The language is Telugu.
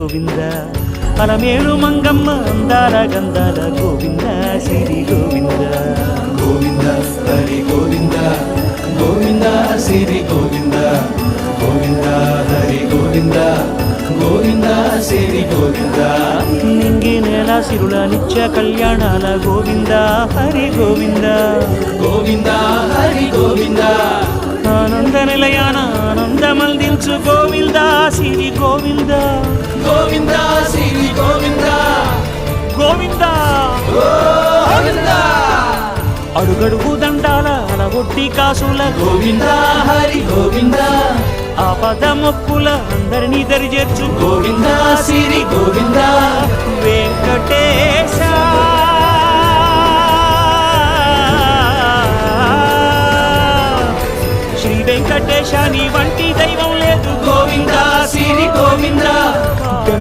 గోవింద అలమేలు మంగమ్మ అందాల గంధాల గోవింద సిరి గోవింద గోవింద హరి గోవింద గోవింద సిరి గోవింద గోవింద హరి గోవింద గోవింద సిరి గోవింద నింగి నేల సిరుల నిత్య కళ్యాణాల గోవింద హరి గోవింద గోవింద హరి గోవింద ఆనంద నిలయాన ఆనందమల్దించు గోవింద సిరి గోవింద గోవింద సిరి గోవింద గోవింద గోవింద అడుగడుగు దండాల అలగొట్టి కాసుల గోవింద హరి గోవింద ఆపద మొక్కుల అందరినీ దరిచేర్చు గోవింద సిరి గోవింద వెంకటేశ శ్రీ వెంకటేశ నీ వంటి దైవం లేదు గోవింద సిరి గోవింద